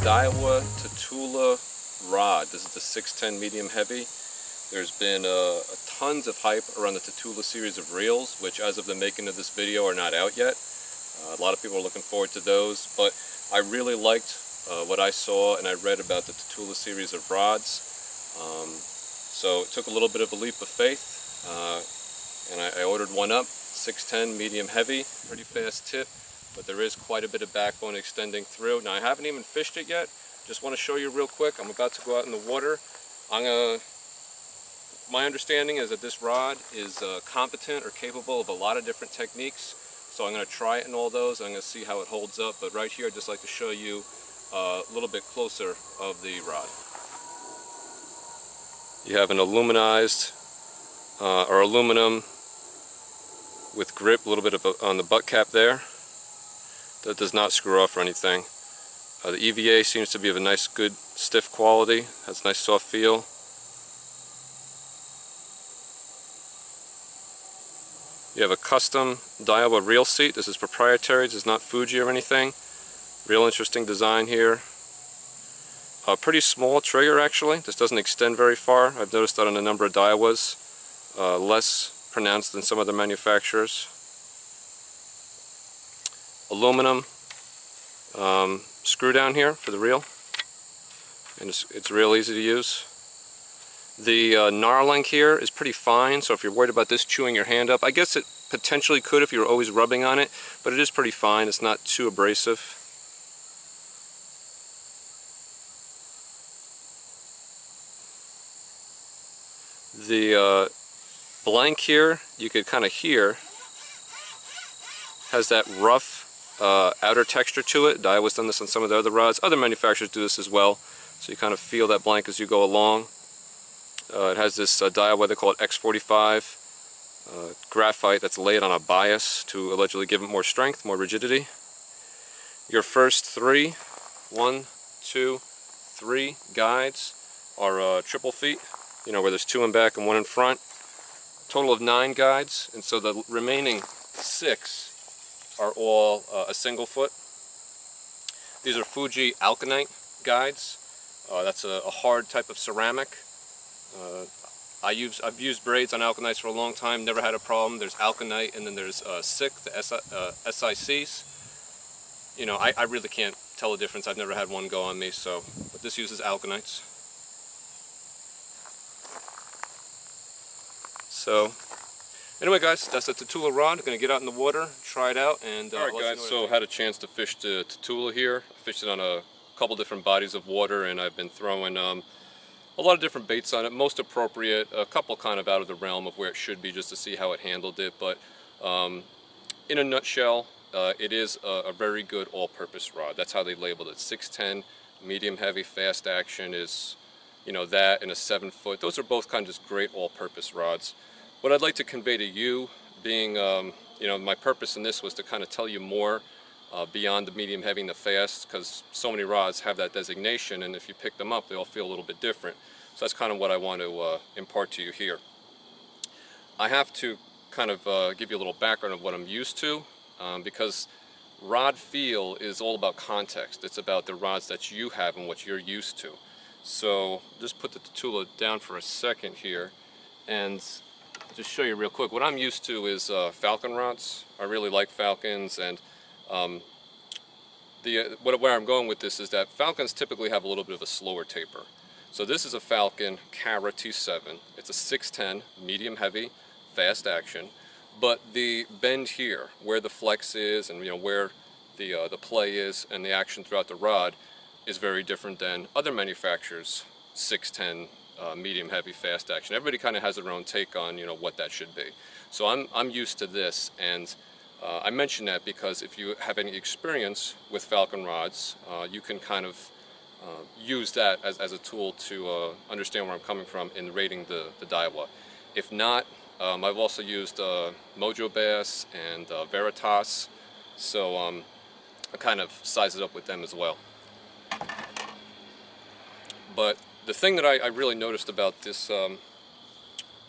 Daiwa Tatula rod. This is the 610 medium heavy. There's been tons of hype around the Tatula series of reels, which as of the making of this video are not out yet. A lot of people are looking forward to those, but I really liked what I saw and I read about the Tatula series of rods. So it took a little bit of a leap of faith, and I ordered one up, 610 medium heavy, pretty fast tip. But there is quite a bit of backbone extending through. Now I haven't even fished it yet. Just want to show you real quick. I'm about to go out in the water. My understanding is that this rod is competent or capable of a lot of different techniques. So I'm going to try it in all those. I'm going to see how it holds up. But right here, I'd just like to show you a little bit closer of the rod. You have an aluminized or aluminum with grip, a little bit of on the butt cap there. That does not screw off or anything. The EVA seems to be of a nice, good, stiff quality. Has a nice soft feel. You have a custom Daiwa reel seat. This is proprietary. This is not Fuji or anything. Real interesting design here. A pretty small trigger actually. This doesn't extend very far. I've noticed that on a number of Daiwas. Less pronounced than some other manufacturers. Aluminum screw down here for the reel, and it's real easy to use. The knurling here is pretty fine, so if you're worried about this chewing your hand up, I guess it potentially could if you're always rubbing on it, but it is pretty fine. It's not too abrasive. The blank here, you could kind of hear, has that rough outer texture to it. Daiwa's done this on some of the other rods. Other manufacturers do this as well, so you kind of feel that blank as you go along. It has this Daiwa, they call it X45 graphite that's laid on a bias to allegedly give it more strength, more rigidity. Your first three, 1, 2, 3 guides are triple feet, you know, where there's 2 in back and 1 in front. Total of 9 guides, and so the remaining 6 are all a single foot. These are Fuji alkanite guides. That's a hard type of ceramic. I've used braids on alkanites for a long time, never had a problem. There's alkanite and then there's SIC, the SICs. You know, I really can't tell the difference. I've never had one go on me, so, but this uses alkanites. So, anyway guys, that's the Tatula rod. I'm going to get out in the water, try it out, and alright guys, so had a chance to fish the Tatula here. I fished it on a couple different bodies of water, and I've been throwing a lot of different baits on it, most appropriate, a couple kind of out of the realm of where it should be just to see how it handled it, but in a nutshell, it is a very good all-purpose rod. That's how they labeled it. 610, medium heavy, fast action is, you know, that and a 7-foot. Those are both kind of just great all-purpose rods. What I'd like to convey to you, being, you know, my purpose in this was to kind of tell you more beyond the medium heavy and the fast, because so many rods have that designation, and if you pick them up, they all feel a little bit different. So that's kind of what I want to impart to you here. I have to kind of give you a little background of what I'm used to, because rod feel is all about context. It's about the rods that you have and what you're used to. So just put the Tatula down for a second here, and just show you real quick. What I'm used to is falcon rods. I really like falcons, and where I'm going with this is that falcons typically have a little bit of a slower taper. So this is a Falcon Cara T7. It's a 610, medium heavy, fast action. But the bend here, where the flex is, and where the play is, and the action throughout the rod, is very different than other manufacturers' 610 medium heavy fast action. Everybody kind of has their own take on what that should be. So I'm used to this, and I mention that because if you have any experience with Falcon rods, you can kind of use that as a tool to understand where I'm coming from in rating the Daiwa. If not, I've also used Mojo Bass and Veritas, so I kind of size it up with them as well. But the thing that I really noticed about this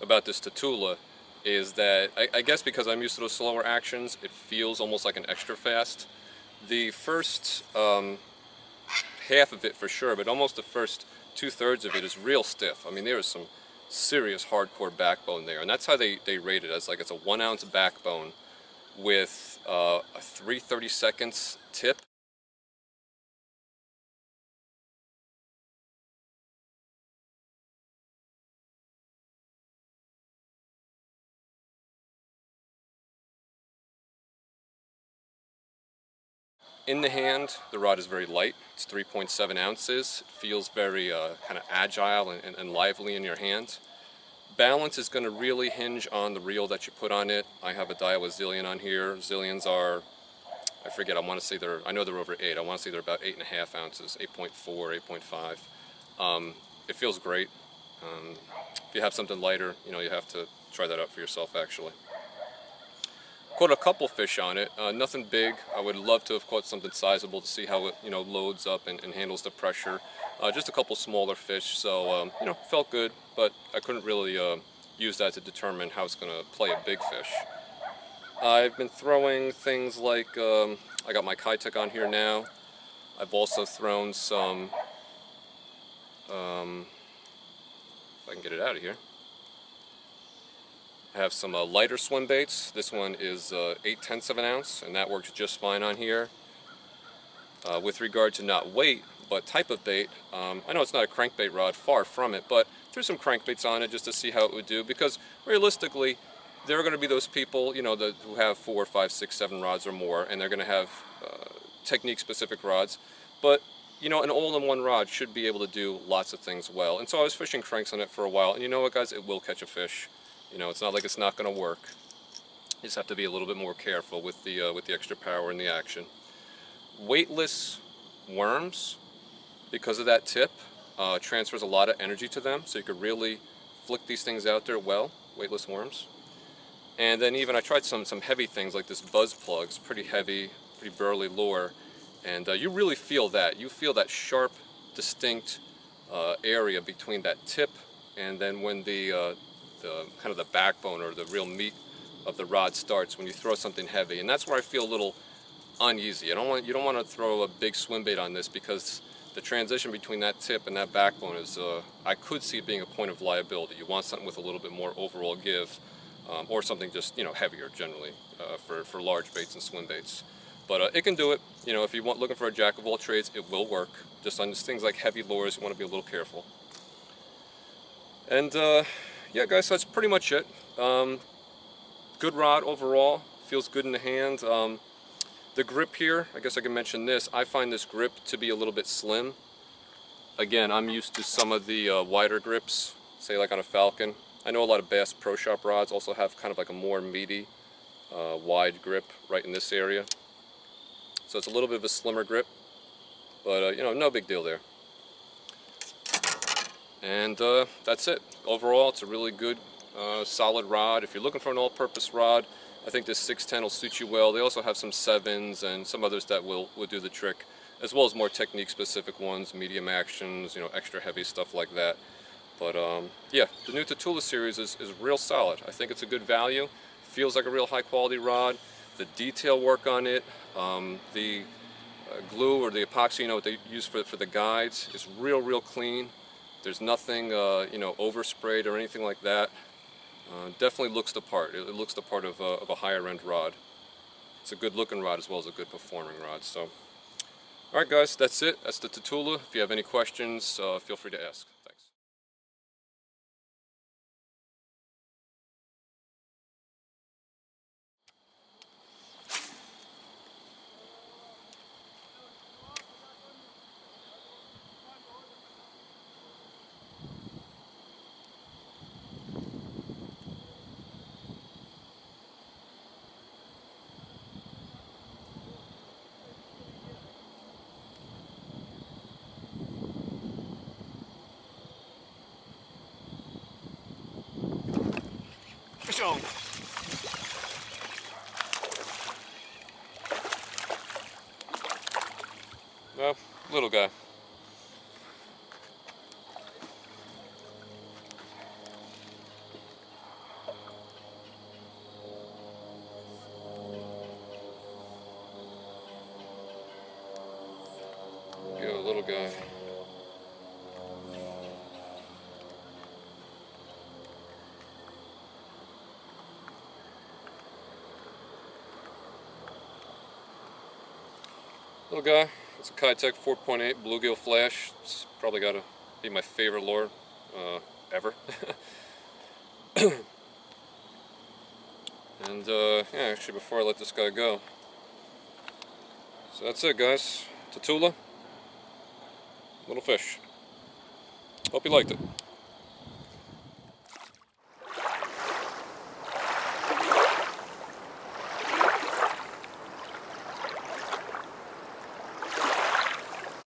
Tatula is that I guess because I'm used to those slower actions, it feels almost like an extra fast. The first half of it for sure, but almost the first 2/3 of it is real stiff. I mean, there is some serious hardcore backbone there, and that's how they rate it, as like it's a 1 ounce backbone with a 3/32 tip. In the hand, the rod is very light. It's 3.7 ounces. It feels very kind of agile and lively in your hand. Balance is going to really hinge on the reel that you put on it. I have a Daiwa Zillion on here. Zillions are, I forget, I want to say I know they're over 8. I want to say they're about 8.5 ounces, 8.4, 8.5. It feels great. If you have something lighter, you have to try that out for yourself actually. Caught a couple fish on it, nothing big. I would love to have caught something sizable to see how it loads up and handles the pressure. Just a couple smaller fish, so felt good, but I couldn't really use that to determine how it's going to play a big fish. I've been throwing things like, I got my Kitek on here now. I've also thrown some, if I can get it out of here. I have some lighter swim baits. This one is 8/10 of an ounce, and that works just fine on here. With regard to not weight, but type of bait, I know it's not a crankbait rod, far from it, but threw some crankbaits on it just to see how it would do, because realistically, there are going to be those people, who have 4, 5, 6, 7 rods or more, and they're going to have technique-specific rods. But an all-in-one rod should be able to do lots of things well. And so I was fishing cranks on it for a while, and you know what, guys, it will catch a fish. It's not like it's not going to work. You just have to be a little bit more careful with the extra power and the action. Weightless worms, because of that tip, transfers a lot of energy to them, so you could really flick these things out there well, weightless worms. And then even I tried some heavy things like this buzz plug. It's pretty heavy, pretty burly lure, and you really feel that. You feel that sharp, distinct area between that tip and then when the kind of the backbone or the real meat of the rod starts when you throw something heavy. And that's where I feel a little uneasy. You don't want to throw a big swim bait on this, because the transition between that tip and that backbone is, I could see it being a point of liability. You want something with a little bit more overall give, or something just heavier generally for large baits and swim baits. But it can do it. If you looking for a jack of all trades, it will work. Just on things like heavy lures, you want to be a little careful. And yeah, guys, so that's pretty much it. Good rod overall, feels good in the hand. The grip here, I guess I can mention this. I find this grip to be a little bit slim. Again, I'm used to some of the wider grips, say like on a Falcon. I know a lot of Bass Pro Shop rods also have kind of like a more meaty, wide grip right in this area. So it's a little bit of a slimmer grip, but no big deal there. And that's it. Overall, it's a really good, solid rod. If you're looking for an all-purpose rod, I think this 610 will suit you well. They also have some 7s and some others that will do the trick, as well as more technique-specific ones, medium actions, extra heavy stuff like that. But yeah, the new Tatula series is real solid. I think it's a good value. Feels like a real high-quality rod. The detail work on it, the glue or the epoxy, what they use for the guides, is real clean. There's nothing, oversprayed or anything like that. Definitely looks the part. It looks the part of a higher-end rod. It's a good-looking rod as well as a good performing rod. So, all right, guys, that's it. That's the Tatula. If you have any questions, feel free to ask. Thanks. fish on. Well, little guy. Go, little guy. Little guy. It's a Kitech 4.8 bluegill flash. It's probably got to be my favorite lure ever. And yeah, actually, before I let this guy go, so that's it, guys. Tatula, little fish. Hope you liked it.